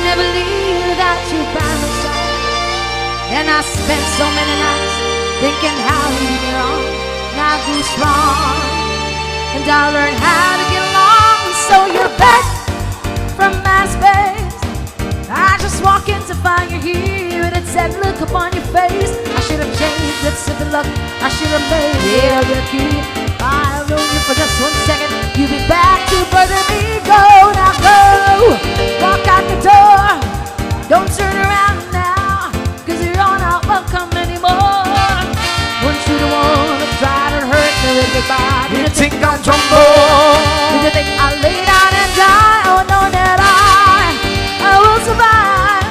never leave without you by my side. And I spent so many nights thinking how you get on. And I grew strong, and I learned how to get along. So you're back from my space. I just walk in to find you here, and it said look upon your face. I should have changed it, simple luck. I should have made it your key. I'll know you for just 1 second. You'll be back to further me. Go, now go. Walk out the door. Don't turn around now, cause you're not welcome anymore. Want you to wanna try to hurt me with goodbye. You think I'm trouble? Did you think I'll lay down and die? Oh no, that I will survive.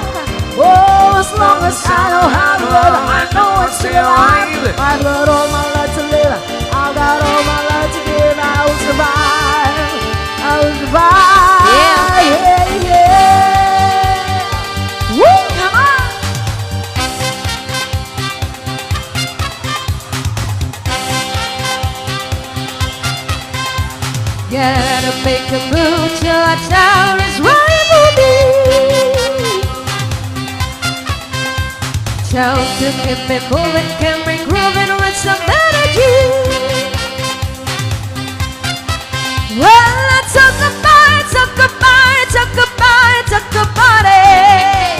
Oh, as long as I know how to live, I know I'm still alive. I've got all my life to live, I've got all my life to give. I will survive, I will survive. Yeah, yeah, yeah. Woo, come on. Gotta make a move till our tower is right for me. Tell to keep me moving, can bring grooving with some energy. Well, let's talk about it, talk about it, talk about it, talk about it.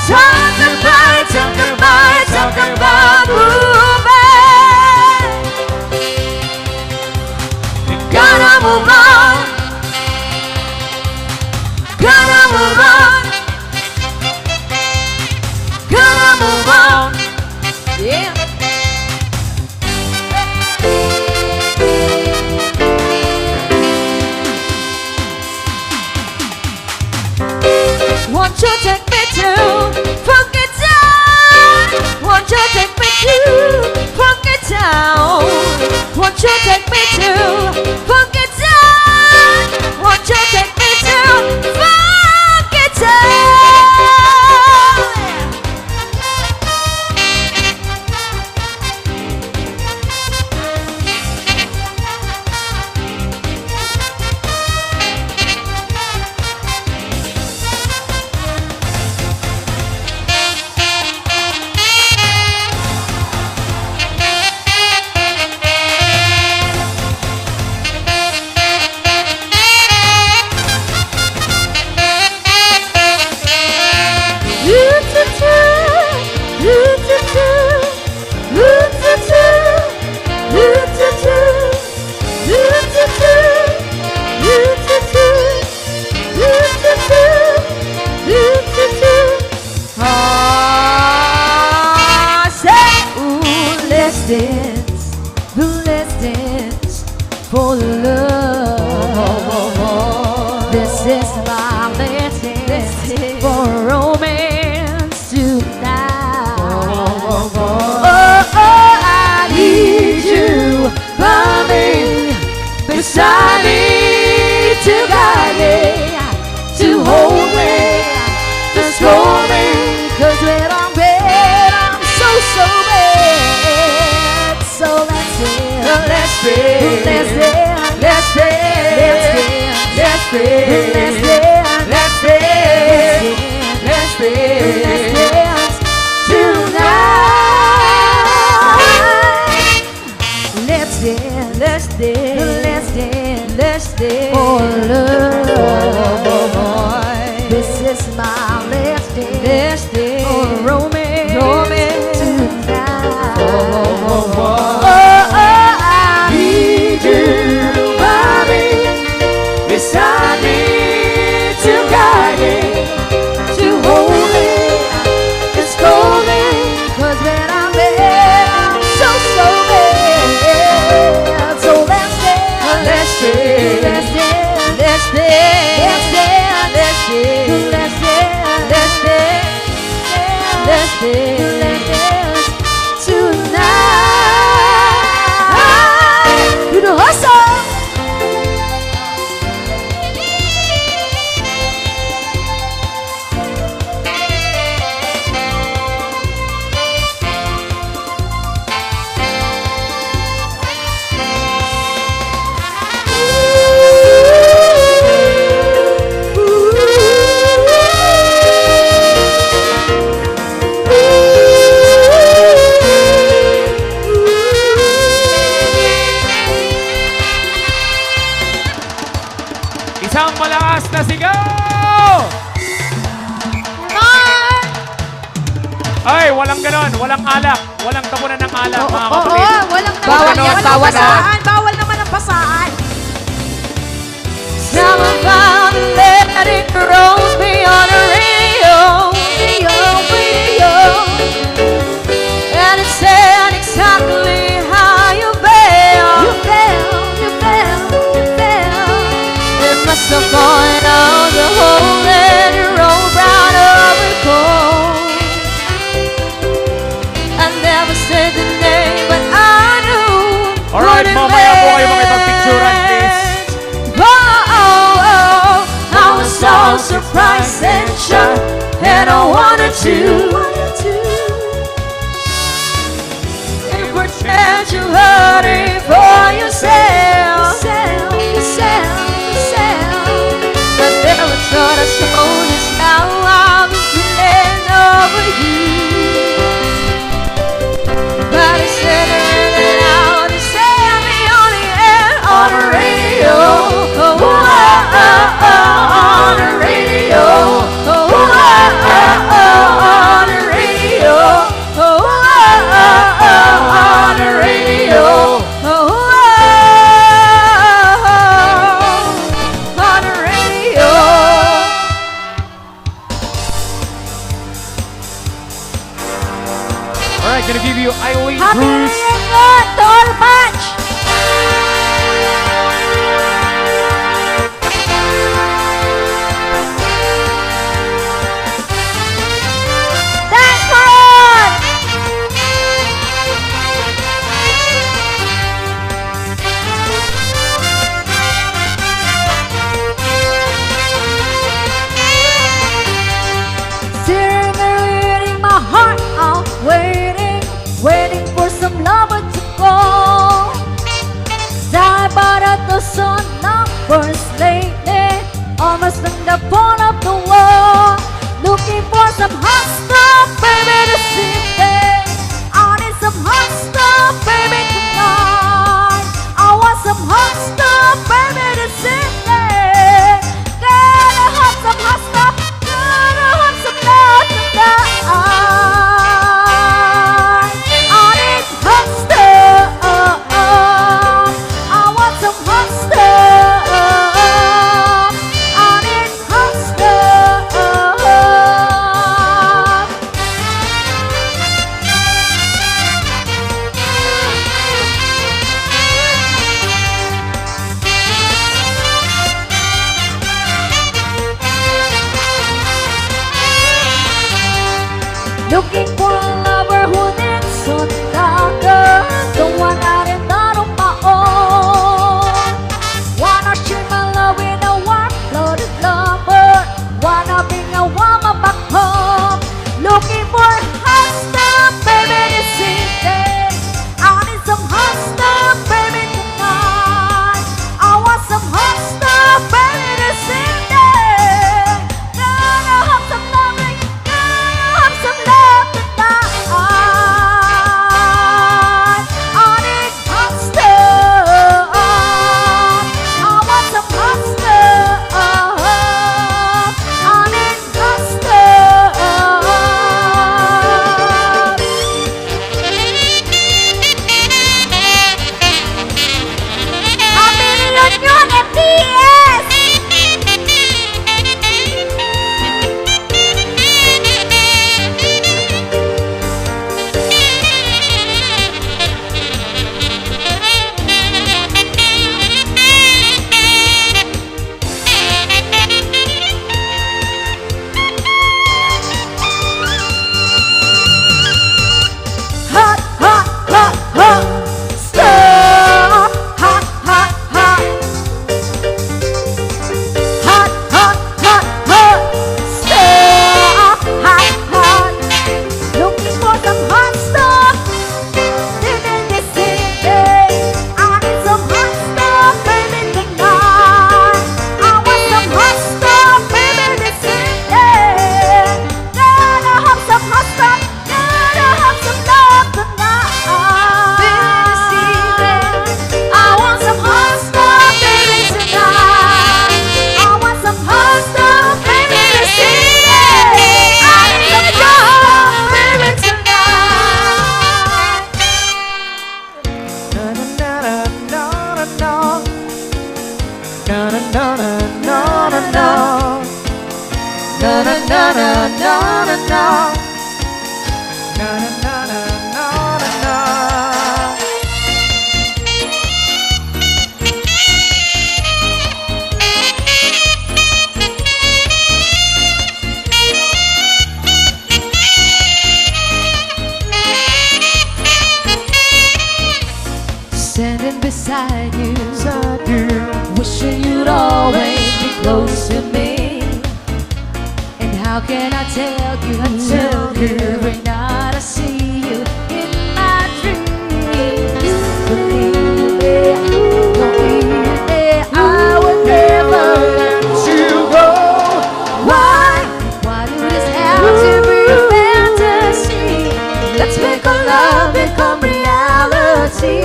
Talk about it, talk about it, talk about moving. Gotta move on, gotta move on, gotta move on, yeah. Won't you take me to Funky Town? Won't you take me to Funky Town? Won't you take me to Funky Town? Won't you take me to Funky Town? Let's dance for love. This is my last dance for romance tonight. Oh, I need you by me, beside me, to guide me, to hold me, to scold me. 'Cause when I'm bad, I'm so bad. So let's dance, let's dance, let's dance, let's dance, let's dance, let's dance, let's dance, let's dance, let's dance tonight. Let's dance, let's dance, let's dance, let's dance for love. This is my last dance for romance tonight. Oh, I need you by me, beside me, to guide me, to hold me, to scold me. 'Cause when I'm bad, I'm so bad. So let's dance, let's dance, let's dance, let's dance, let's dance, let's dance, let's dance, let's dance, let's dance tonight. Do the hustle. Ay, walang ganon. Walang alak. Walang tapunan ng alak, mga kapatid. Walang Bawal naman. yan, Walang bawal na. pasaan. Bawal naman ang pasaan. Now I'm bound to let it rolls me on the radio, radio. And it said exactly how you felt. You fell. It must have gone on the hole and it rolled round over cold. I never said the name, but I knew. Alright, mamaya po kayo makipagpicturan, please. I was so surprised and shocked, and I wanted to. And pretend you heard it for yourself. But never thought I saw this how I've been feeling over you. But I said I really out to set me on the air on the radio. On the radio. On the radio. On the radio. On the radio. Alright, gonna give you Eileen Happy Cruz. Reunion to all batch. Thanks for all. Sitting there eating my heart out, waiting for some lover to call. Died but at the sun numbers lately, almost on the point of the wall. Looking for some hot stuff, baby, to sip it. I need some hot stuff, baby, tonight. I want some hot stuff, baby, to sip it. Gotta have some hot stuff, gotta have some love tonight. I need hot stuff. I want some hot stuff. I need hot stuff. Looking for a lover who needs some longer, the one I didn't know on my own. Wanna share my love with a warm-blooded lover, wanna bring a woman back home. Looking for hot stuff, baby, this evening. I need some hot stuff, baby, tonight. I want some hot stuff, baby, this evening. Gotta have some loving, gotta have some love tonight. can I tell you? Every night I see you in my dreams. Believe me, believe me, I would never let you go. Why? Why do this have to be a fantasy? Let's make our love become reality.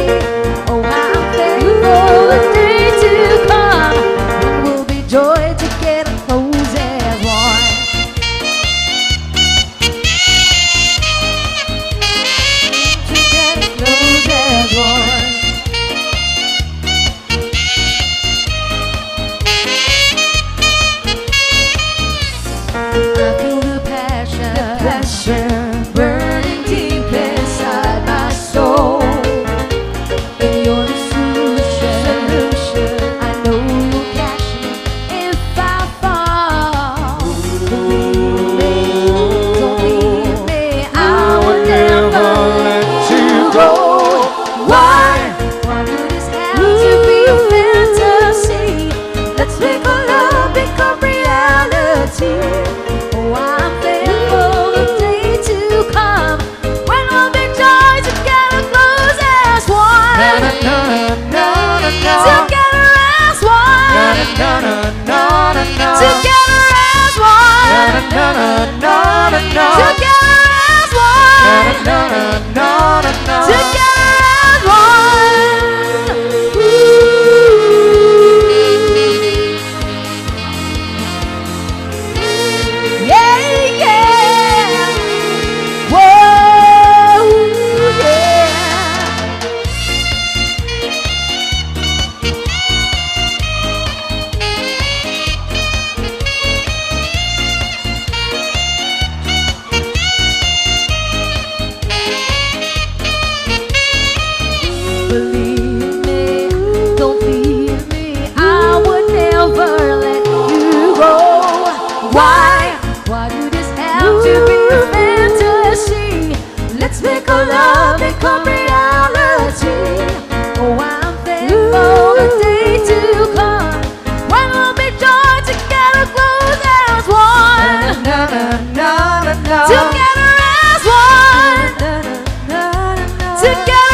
Oh, I'm thankful the day to come when we'll be joy together, close as one. Together, close as one. I feel the passion burning deep inside my soul. And you're the solution. I know you'll catch me if I fall. Believe me, don't leave me, I will never let you go. Why? Why do this have to be a fantasy? Let's make our love become reality. Oh, I'm thankful the day to come when we'll be joy together, close as one. Together as one. Together as one. Together as one. Together as one. Yeah, yeah. Whoa, yeah. Believe me, don't leave me, I would never let you go. Why? Why do this have to be a fantasy? Let's make our love become reality. Oh, I'm thankful the day to come when we'll be joy together, close as one. Together as one. Together